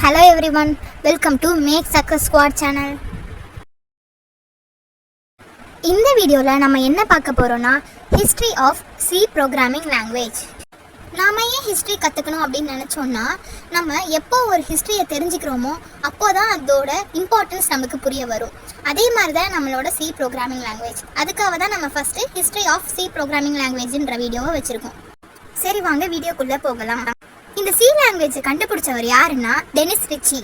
Hello everyone, welcome to Make Success Squad channel. இந்த வீடியோல நம்ம என்ன பார்க்க போறோம்னா History of C Programming Language. நாம ஏன் ஹிஸ்டரி கற்றுக்கணும் அப்படின்னு நினச்சோன்னா நம்ம எப்போ ஒரு ஹிஸ்ட்ரியை தெரிஞ்சுக்கிறோமோ அப்போ தான் அதோட இம்பார்ட்டன்ஸ் நமக்கு புரிய வரும். அதே மாதிரி தான் நம்மளோட சி ப்ரோக்ராமிங் லாங்குவேஜ். அதுக்காக தான் நம்ம first history of C programming லாங்குவேஜ்ன்ற வீடியோவை வச்சுருக்கோம். சரி வாங்க வீடியோக்குள்ளே போகலாம். இந்த சி லாங்குவேஜ் கண்டுபிடிச்சவர் யாருன்னா டெனிஸ் ரிச்சி.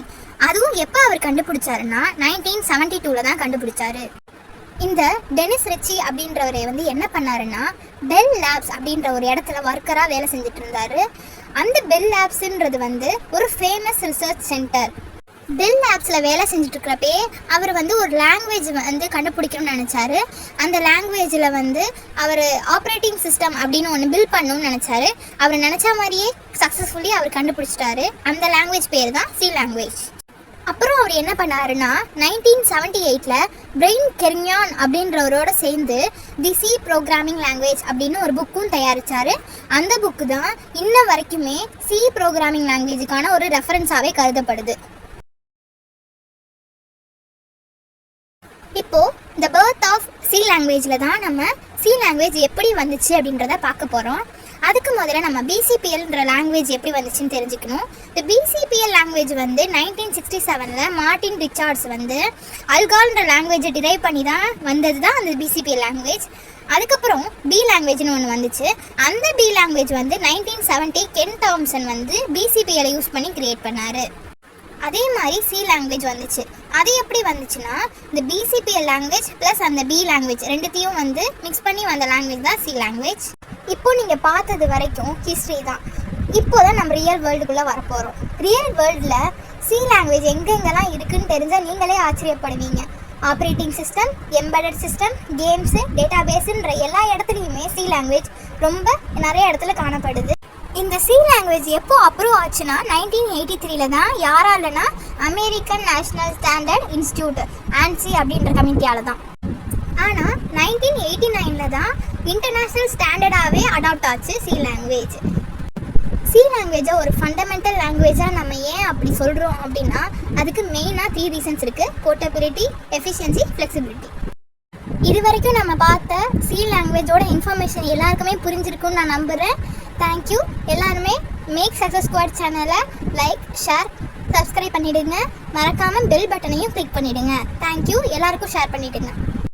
அதுவும் எப்போ அவர் கண்டுபிடிச்சாருன்னா 1972 தான் கண்டுபிடிச்சாரு. இந்த டெனிஸ் ரிச்சி அப்படின்றவரை என்ன பண்ணாருன்னா பெல் லேப்ஸ் அப்படின்ற ஒரு இடத்துல ஒர்க்கராக வேலை செஞ்சுட்டு இருந்தாரு. அந்த பெல் லேப்ஸ்ன்றது ஒரு ஃபேமஸ் ரிசர்ச் சென்டர். பெல் லேப்ஸில் வேலை செஞ்சுட்டு இருக்கிறப்பே அவர் ஒரு லாங்குவேஜ் கண்டுபிடிக்கணும்னு நினச்சாரு. அந்த லாங்குவேஜில் அவர் ஆப்ரேட்டிங் சிஸ்டம் அப்படின்னு ஒன்று பில்ட் பண்ணணும்னு நினச்சாரு. அவர் நினச்ச மாதிரியே சக்ஸஸ்ஃபுல்லி அவர் கண்டுபிடிச்சிட்டாரு. அந்த லாங்குவேஜ் பேர் தான் சி லாங்குவேஜ். அப்புறம் அவர் என்ன பண்ணாருன்னா 1978 பிரெயின் கெர்னியான் அப்படின்றவரோட சேர்ந்து தி சி ப்ரோக்ராமிங் லாங்குவேஜ் அப்படின்னு ஒரு புக்கும் தயாரித்தார். அந்த புக்கு தான் இன்ன வரைக்குமே சி ப்ரோக்ராமிங் லாங்குவேஜுக்கான ஒரு ரெஃபரன்ஸாகவே கருதப்படுது. இப்போது இந்த பர்த் ஆஃப் சி லாங்குவேஜில் தான் நம்ம சி லாங்குவேஜ் எப்படி வந்துச்சு அப்படின்றத பார்க்க போகிறோம். அதுக்கு முதல்ல நம்ம பிசிபிஎல்ன்ற லாங்குவேஜ் எப்படி வந்துச்சுன்னு தெரிஞ்சுக்கணும். இந்த பிசிபிஎல் லாங்குவேஜ் 1967 மார்ட்டின் ரிச்சார்ட்ஸ் அல்கால்ன்ற லாங்குவேஜை டிரைவ் பண்ணி தான் வந்தது தான் அந்த பிசிபிஎல் லாங்குவேஜ். அதுக்கப்புறம் பி லாங்குவேஜ்னு ஒன்று வந்துச்சு. அந்த பி லாங்குவேஜ் 1970 கென் தாம்சன் பிசிபிஎலை யூஸ் பண்ணி கிரியேட் பண்ணார். அதே மாதிரி சி லாங்குவேஜ் வந்துச்சு. அது எப்படி வந்துச்சுன்னா இந்த பிசிபிஎல் லாங்குவேஜ் ப்ளஸ் அந்த பி லாங்குவேஜ் ரெண்டுத்தையும் மிக்ஸ் பண்ணி வந்த லாங்குவேஜ் தான் சி லாங்குவேஜ். இப்போ நீங்கள் பார்த்தது வரைக்கும் ஹிஸ்ட்ரி தான். இப்போ தான் நம்ம ரியல் வேர்ல்டுக்குள்ளே வரப்போகிறோம். ரியல் வேர்ல்டில் சி லாங்குவேஜ் எங்கெங்கெல்லாம் இருக்குதுன்னு தெரிஞ்சால் நீங்களே ஆச்சரியப்படுவீங்க. Operating system, embedded system, games, டேட்டாபேஸுன்ற எல்லா இடத்துலையுமே சி லாங்குவேஜ் ரொம்ப நிறைய இடத்துல காணப்படுது. இந்த சி லாங்குவேஜ் எப்போ அப்ரூவ் ஆச்சுன்னா 1983 தான். யாராலனா American national standard institute ANSI அப்படின்ற கமிட்டியால் தான். ஆனால் 1989 தான் இன்டர்நேஷ்னல் ஸ்டாண்டர்டாகவே அடாப்ட் ஆச்சு சி லாங்குவேஜ். சி லாங்குவேஜை ஒரு ஃபண்டமெண்டல் லாங்குவேஜாக நம்ம ஏன் அப்படி சொல்கிறோம் அப்படின்னா அதுக்கு மெயினாக 3 ரீசன்ஸ் இருக்குது: போர்ட்டபிலிட்டி, எஃபிஷியன்சி, ஃப்ளெக்சிபிலிட்டி. இது வரைக்கும் நம்ம பார்த்த சி லாங்குவேஜோட இன்ஃபர்மேஷன் எல்லாருக்குமே புரிஞ்சிருக்குன்னு நான் நம்புகிறேன். தேங்க்யூ. எல்லாருமே மேக் சக்ஸஸ் ஸ்குவாட் சேனலை லைக், ஷேர், சப்ஸ்கிரைப் பண்ணிவிடுங்க. மறக்காமல் பெல் பட்டனையும் கிளிக் பண்ணிவிடுங்க. தேங்க்யூ. எல்லாருக்கும் ஷேர் பண்ணிவிடுங்க.